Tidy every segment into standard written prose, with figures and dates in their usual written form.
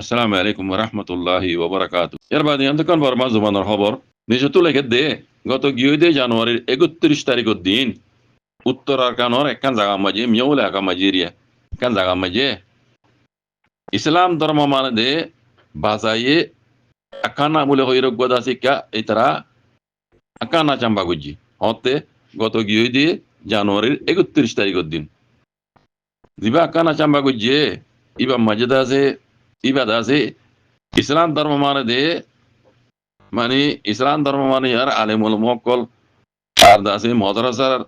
আসসালামু আলাইকুম ওয়া রাহমাতুল্লাহি ওয়া বারাকাতুহু। এর বাদে অন্তকন বর্মা জমানের খবর নিচে তুলে দে গত গিয়ে জানুয়ারির ৩১ তারিখের দিন উত্তর আরকানোর একখান জায়গা মাঝে মিয়াউল এলাকা মাঝে এরিয়া একখান জায়গা মাঝে ইসলাম ধর্ম মানে দে বাজায়ে আকানা মূলে হইরক গদা শিক্ষা এই তারা আকানা চাম্বা গুজি হতে গত গিয়ে দিয়ে জানুয়ারির ৩১ তারিখের দিন দিবা আকানা চাম্বা গুজিয়ে ইবা মাঝে আছে ইবাদ আছে ইসলাম ধর্ম মানে দে মানে ইসলাম ধর্ম মানে ইয়ার আলেমুল মক্কল আর দাসে মাদ্রাসার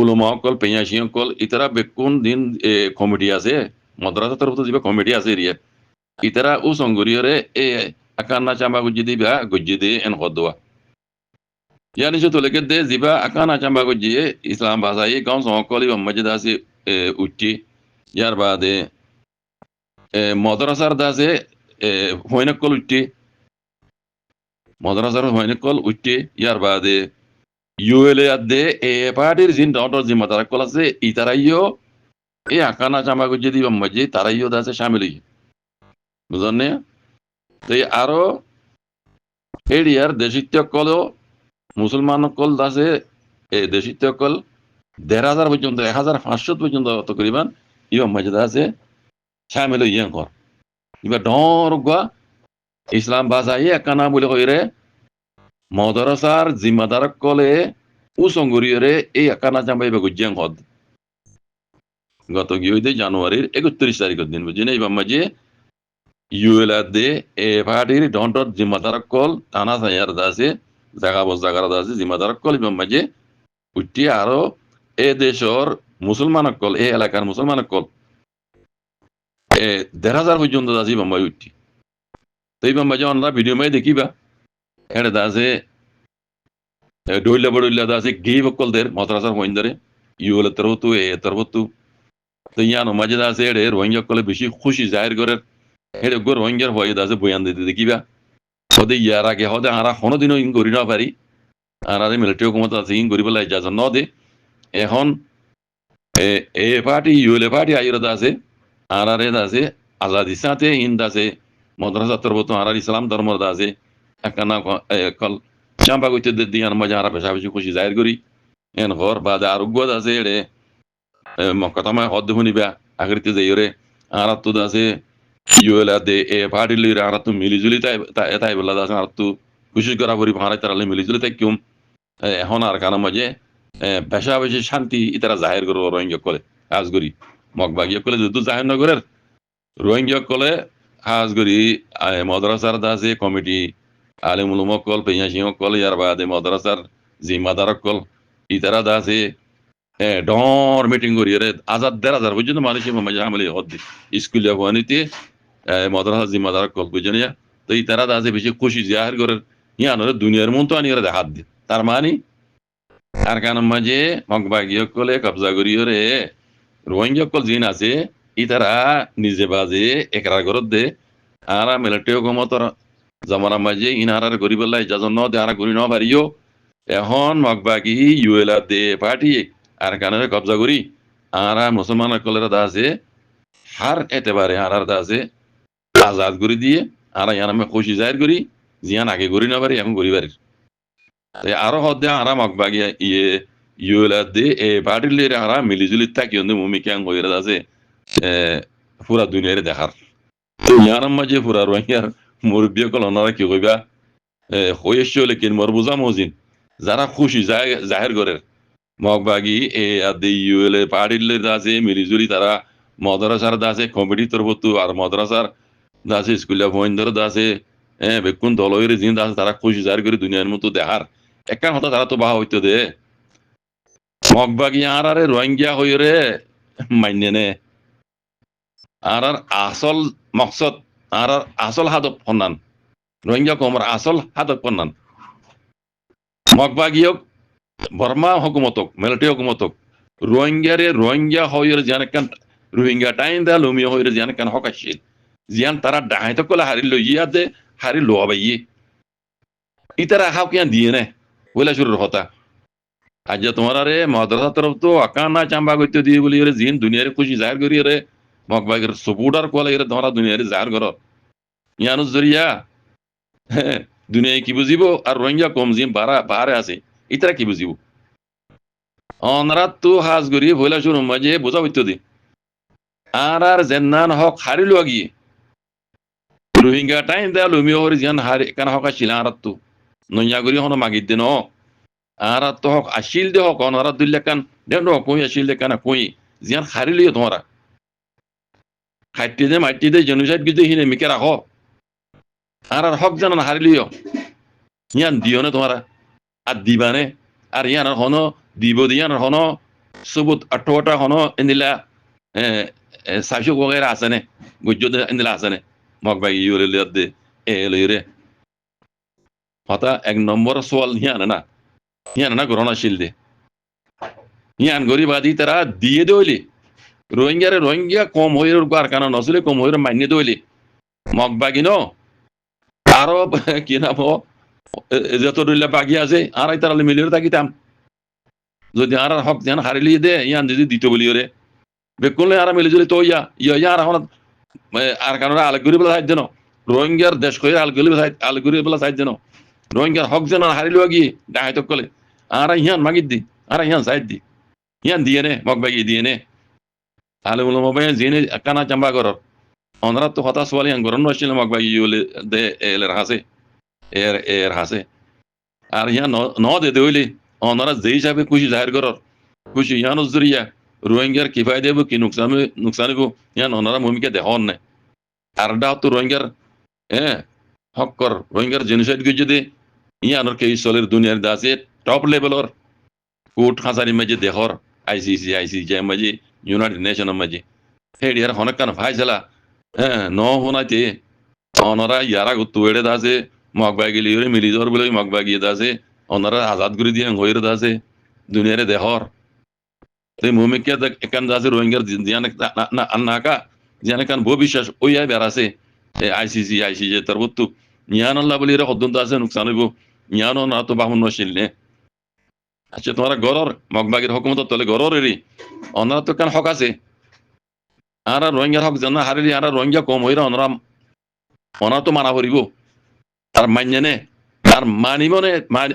উলমা অকল পেঁয়াশি অকল ইতারা বেকুন দিন কমিটি আছে মাদ্রাসা তরফ দিবা কমিটি আছে এরিয়া ইতারা ও সংগরিয়রে এ আকানা চাম্বা গুজি দিবা গুজি দি এন কদওয়া ইয়ানি যে তোলেকে দে দিবা আকানা চাম্বা গুজি ইসলাম ভাষাই গাঁও সকল ইবা মসজিদ আছে উঠি ইয়ার বাদে মাদ্রাসার দাসে হইনকল উঠি মাদ্রাসার হইনকল উঠি ইয়ার বাদে ইউএলএ আদে এ পার্টির জিন ডটর জিম্মা তারা কল আছে ইতারাইও এ আকানা চামা গুজি দিবা মজি তারাইও দাসে শামিল হই বুঝনে তো আরো এরিয়ার দেশিত্য কল মুসলমান কল দাসে এ দেশিত্য কল ১,৫০০ পর্যন্ত ১,৫০০ পর্যন্ত তকরিবান ইবা মজি দাসে শামিল হইয়া কর ইবা ডর গা ইসলাম ভাষাই আকানা বলে কইরে মাদ্রাসার জিম্মাদার কলে উসঙ্গরিয়রে এই আকানা চাম্বা ইবা গুজিয়াং হদ গত গিয়ে জানুয়ারির ৩১ তারিখের দিন বুঝি এই বাম্মাজি ইউএলআর দে এ পার্টির ডন্টর জিম্মাদার কল টানা সাইয়ার দাসে জাগা বস জাগার দাসে জিম্মাদার কল বাম্মাজি উঠি আরো এ দেশর মুসলমান কল এ এলাকার মুসলমান কল ১,৫০০ পর্যন্ত দাসি বাম্মাই উঠি তো এই বাম্মাজি আমরা ভিডিও মাই দেখিবা এটা দাসে ডইলা দাসে গেই বকলদের মাদ্রাসার মহিন্দারে ইউএল তরফতু এ তরফতু তো ইয়ানো মাঝে আছে এড়ে রোহিঙ্গা কলে বেশি খুশি জাহির করে এড়ে গো রোহিঙ্গার ভয় আছে বয়ান দিতে দেখিবা হদে ইয়ার আগে হদে আরা কোনোদিনও ইন করি না পারি আর আরে মিলিটারি হুকুমত আছে ইন করি বলে ইজাজত ন দে এখন এ পার্টি ইউএলএ পার্টি আইরত আছে আর আরে আছে আজাদি সাথে হিন্দ আছে মাদ্রাসা তরফত আর ইসলাম ধর্ম আছে একখানা কল চাম্পা করতে দিয়ার মাঝে আরা পেশা বেশি খুশি জাহির করি এন ঘর বাদে আরোগ্য আছে এড়ে মকতামায় হদ শুনিবা আগরিতে যাইরে আর তো আছে ইউএলআ দে এ পার্টি লইরা আর তো মিলিজুলি তাই বলা আছে আর তো খুশি করা পরি ভাড়ায় তারা মিলিজুলি তাই কিউম এখন আর কারণ মাঝে পেশা বেশি শান্তি ইতারা জাহির করবো রোহিঙ্গা কলে আজ করি মগবাগিয়া কলে যদি জাহির নগরের রোহিঙ্গা কলে আজ করি মাদ্রাসার দাসে কমিটি আলিমুল মকল পেঁয়াশি কল ইয়ার বাদে মাদ্রাসার জিম্মাদার কল ইতারা দাসে ডর মিটিং করি রে ১,৫০০ পর্যন্ত মানুষের মাঝে আমলে হদ স্কুলে হওয়ানিতে মাদ্রাসা জিম্মাদার কল বুঝনিয়া তো এই তারা আছে বেশি খুশি জাহির করে ইয়ানোর দুনিয়ার মন তো আনিয়ে হাত দি তার মানে আর কারণ মাঝে মগবাগীয় কলে কবজা করিও রে রোহিঙ্গা কল জিন আছে ই তারা নিজে বাজে একরা ঘরত দে আর মিলিটারি হুকুমতর জমানার মাঝে ইনারার গরিব ইজাজত ন দে আর গরি ন পারিও এখন মগবাগি ইউএলআর দে পার্টি আর কানের কবজা করি আর মুসলমান কলের দাসে হার এতেবারে আর দাসে আজাদ করে দিয়ে আর ইয়ান আমি খুশি জাহির করি জিয়ান আগে করি না পারি এখন করি পারি আরো হদ্দে আর মগবাগিয়া ইয়ে ইউএলআর দে এ পার্টির লিয়ে আর মিলিজুলি থাকি মুমি ক্যাং হয়ে আছে পুরা দুনিয়ারে দেখার ইয়ার মাঝে পুরা রোহিঙ্গার মুরব্বী কল ওনারা কি কইবা হয়েছে লেকিন মোর বুঝা মজিন যারা খুশি জাহির করে মগবাগি এ আদি ইউএলএ পার্টির দাসে মিলিজুলি তারা মাদ্রাসার দাসে কমিটি তরফতু আর মাদ্রাসার দাসে স্কুলে ভয়েন্দর দাসে বেকুন দলয়ের জিন দাসে তারা খুশি জাহির করে দুনিয়ার মতো দেখার একটা কথা তারা তো বাহা হইতো দে মগবাগি আর আরে রোহিঙ্গা হয়ে রে মাইনে নে আর আসল মকসদ আর আসল হাদক ফন্নান রোহিঙ্গা কমর আসল হাদক ফন্নান মগবাগিয়ক বর্মা হুকুমতক মিলিটারি হুকুমতক রোহিঙ্গারে রোহিঙ্গা হইর জিয়ান কান রোহিঙ্গা টাইম দা লুমিয়া হইর জিয়ান কান হকাশিল জিয়ান তারা ডাহাইত কলা হারি লইয়া দে হারি লোবাই ইতারা হাও কিয়া দিয়ে নে ওলা শুরুর হতা আজ তোমার রে মাদ্রাসা তরফ তো আকানা চাম্বা করতে দিয়ে বলি রে জিন দুনিয়ারে খুশি জাহির করি রে মগবাগের সপুটার কোয়ালে এর ধরা দুনিয়ারে জাহার ঘর ইয়ানুস জরিয়া দুনিয়ায় কি বুঝিব আর রোহিঙ্গা কম জিম বাহারে আছে ইতারা কি বুঝিব অনরাত তো হাজ গড়িয়ে ভইলা শুরু মাঝে বোঝা হইতো দি আর জেন্নান হক হারিল গিয়ে রোহিঙ্গা টাইম দেয়া লুমিও হরি জিয়ান হারি কান হক আসিল আরাত তো নইয়া গড়ি হনো মাগিদ দে ন আরাত তো হক আসিল দে হক অনরাত দুল্লে কান দেন কই আসিল দে কান কই জিয়ান হারিলিও তোমরা খাইতে দে মাইতে দে জেনোসাইড গিয়ে হিনে মিকে রাখো আর হক জানান হারিলিও ইয়ান দিও না তোমরা আর দিবানে আর ইয়ান হনো দিব দিয়ান হনো সবুত আঠোটা হনো এনিলা সাইসো গেরা আছে নে গুজ্জো এনিলা আছে নে মগবাই ইউরে দে এ লইরে হতা এক নম্বর সোয়াল হিয়ান না গ্রহণশীল দে হিয়ান গরিবাদি তারা দিয়ে দইলি রোহিঙ্গা কম হয়ে আর কারণ নসলে কম হয়ে মান্য দইলি মগবাগি ন আরো কি নাম যত দইলা বাগি আছে আর তারালে মিলিয়ে থাকিতাম যদি আর হক যেন হারিলি দে ইয়ান যদি দিত বলি ওরে বেকুলে আর মিলি যদি তো ইয়া আর এখন আর কারণ আলগুরি বলা সাহায্য ন রোহিঙ্গার দেশ কয়ে আলগুরি বলা সাহায্য ন রোহিঙ্গার হক যেন হারিল গিয়ে ডাহাইত কলে আর ইহান মাগিত দি আর ইহান সাইড দি ইহান দিয়ে নে মগবাগি দিয়ে নে আলে বলো মোবাইল জিনে কানা চাম্বা করর অনরা তো হতাশ ওয়ালি আন গরন নছিল মগবাগি ইউলে দে এলের হাসে এর হাসে আর ইহান ন দে দেইলি অনরা যে হিসাবে খুশি জাহির করর খুশি ইয়ান জরিয়া রোহিঙ্গার কি ফায়দা দেব কি নুকসান হইব ইয়ান অনরা ভূমিকা দেহন না আর ডাও তো রোহিঙ্গার হক কর রোহিঙ্গার জেনোসাইড গিয়ে যদি ইয়ানোর কে চলের দুনিয়ার দাসে টপ লেভেলর কোর্ট খাঁচারি মাঝে দেহর আইসিসি মাঝে ইউনাইটেড নেশনের মাঝে হেডি আর হনকান ফাইসলা ন হোনাইতে অনরা ইয়ারা গুত্তু এড়ে দাসে মগবাগি লিওরে মিলি যাওয়ার বলে মগবাগি দাসে অনরা আজাদ করে দিয়ে হইরে দাসে দুনিয়ারে দেহর এই ভূমিকা একান দাসে রোহিঙ্গার জিয়ানে নাকা জিয়ানে কান বো বিশ্বাস ওই বেড়াছে আইসিসি তার বত্তু ইয়ান আল্লাহ বলি এরা হদ্দন্ত আছে নুকসান হইব ইয়ানো না তো বামুন নশীল নে আচ্ছা তোমরা গরর মগবাগির হকুমত তলে গরর এরি অনরা তো কান হক আছে আর রোহিঙ্গার হক জানা হারিলি আর রোহিঙ্গা কম হইরা অনরা তো মানা করিব আর মান্য নে আর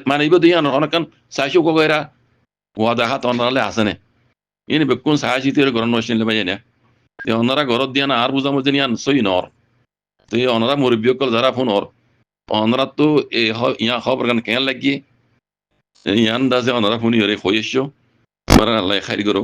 মানিব দিয়ে অনেকান চাইছো কগেরা ওয়াদা হাত অনরালে আছে নে ইনি বেকুন সাহায্য দিয়ে গরম নশীল বাজে না অনরা গরত দিয়া না আর বুঝামুঝি নিয়ান সই নর তো এই অনরা মুরব্বীকল যারা ফোন ওর অনরা তো ইয়া খবর গান কেন লাগিয়ে ইয়ান দাসে অনরা ফোন ইরে হয়েছ আল্লাহ খাইরি করো